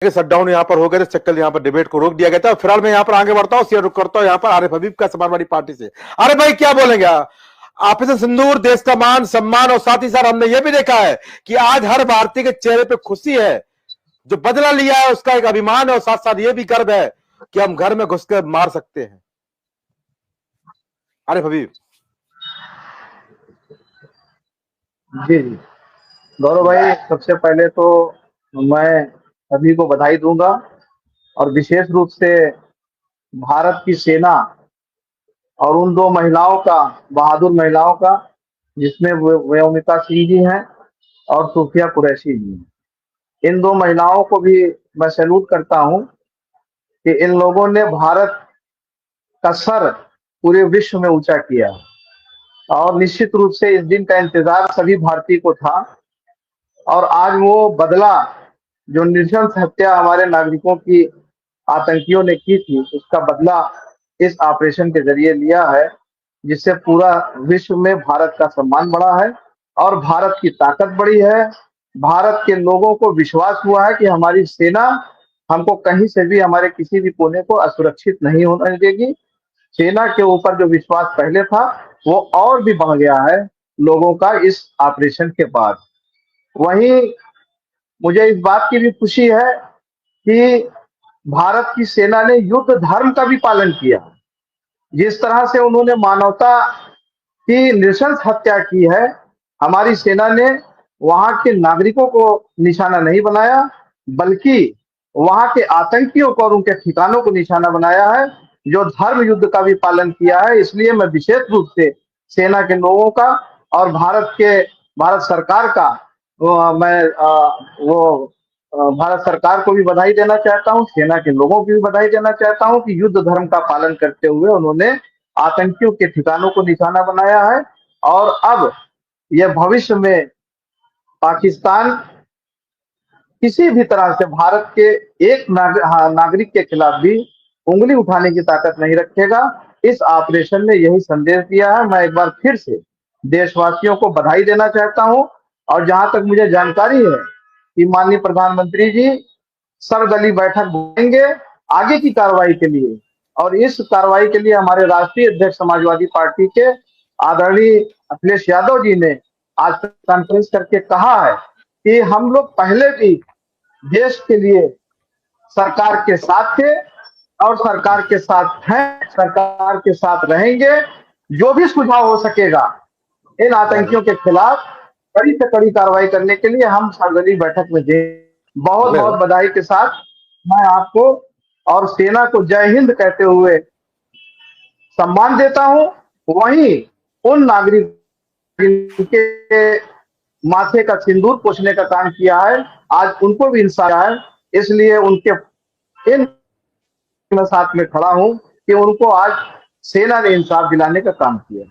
Shutdown यहाँ पर हो गया, चक्कर यहाँ पर डिबेट को रोक दिया गया था। फिलहाल मैं यहाँ पर आगे बढ़ता हूँ, शेयर रुक करता हूँ यहाँ पर आरिफ हबीब का समाजवादी पार्टी से। अरे भाई क्या बोलेंगे ऑपरेशन सिंदूर, देश का मान सम्मान, और साथ ही साथ हमने ये भी देखा है कि आज हर भारतीय के चेहरे पे खुशी है, जो बदला लिया है उसका एक अभिमान है, और साथ साथ ये भी गर्व है कि हम घर में घुस कर मार सकते हैं। आरिफ हबीब जी जी गौरव भाई, सबसे पहले तो मैं सभी को बधाई दूंगा, और विशेष रूप से भारत की सेना और उन दो महिलाओं का, बहादुर महिलाओं का, जिसमें व्योमिका सिंह जी हैं और सूफिया कुरैशी जी हैं। इन दो महिलाओं को भी मैं सैल्यूट करता हूं कि इन लोगों ने भारत का सर पूरे विश्व में ऊंचा किया, और निश्चित रूप से इस दिन का इंतजार सभी भारतीय को था। और आज वो बदला, जो नृशंस हत्या हमारे नागरिकों की आतंकियों ने की थी, उसका बदला इस ऑपरेशन के जरिए लिया है, जिससे पूरा विश्व में भारत का सम्मान बढ़ा है और भारत की ताकत बढ़ी है। भारत के लोगों को विश्वास हुआ है कि हमारी सेना हमको कहीं से भी, हमारे किसी भी कोने को असुरक्षित नहीं होने देगी। सेना के ऊपर जो विश्वास पहले था वो और भी बढ़ गया है लोगों का इस ऑपरेशन के बाद। वहीं मुझे इस बात की भी खुशी है कि भारत की सेना ने युद्ध धर्म का भी पालन किया। जिस तरह से उन्होंने मानवता की नृशंस हत्या की है, हमारी सेना ने वहां के नागरिकों को निशाना नहीं बनाया, बल्कि वहां के आतंकियों को और उनके ठिकानों को निशाना बनाया है, जो धर्म युद्ध का भी पालन किया है। इसलिए मैं विशेष रूप से सेना के लोगों का और भारत सरकार का भारत सरकार को भी बधाई देना चाहता हूँ, सेना के लोगों को भी बधाई देना चाहता हूँ कि युद्ध धर्म का पालन करते हुए उन्होंने आतंकियों के ठिकानों को निशाना बनाया है। और अब यह भविष्य में पाकिस्तान किसी भी तरह से भारत के एक नागरिक के खिलाफ भी उंगली उठाने की ताकत नहीं रखेगा। इस ऑपरेशन ने यही संदेश दिया है। मैं एक बार फिर से देशवासियों को बधाई देना चाहता हूं, और जहां तक मुझे जानकारी है कि माननीय प्रधानमंत्री जी सर्वदलीय बैठक बुलाएंगे आगे की कार्रवाई के लिए, और इस कार्रवाई के लिए हमारे राष्ट्रीय अध्यक्ष समाजवादी पार्टी के आदरणीय अखिलेश यादव जी ने आज कॉन्फ्रेंस करके कहा है कि हम लोग पहले भी देश के लिए सरकार के साथ थे और सरकार के साथ हैं, सरकार के साथ रहेंगे। जो भी सुझाव हो सकेगा इन आतंकियों के खिलाफ कड़ी से कड़ी कार्रवाई करने के लिए हम सर्वदलीय बैठक में दें। बहुत बहुत बधाई के साथ मैं आपको और सेना को जय हिंद कहते हुए सम्मान देता हूं। वहीं उन नागरिक जिनके माथे का सिंदूर पोंछने का काम किया है, आज उनको भी इंसाफ है, इसलिए उनके इन साथ में खड़ा हूं कि उनको आज सेना ने इंसाफ दिलाने का काम किया।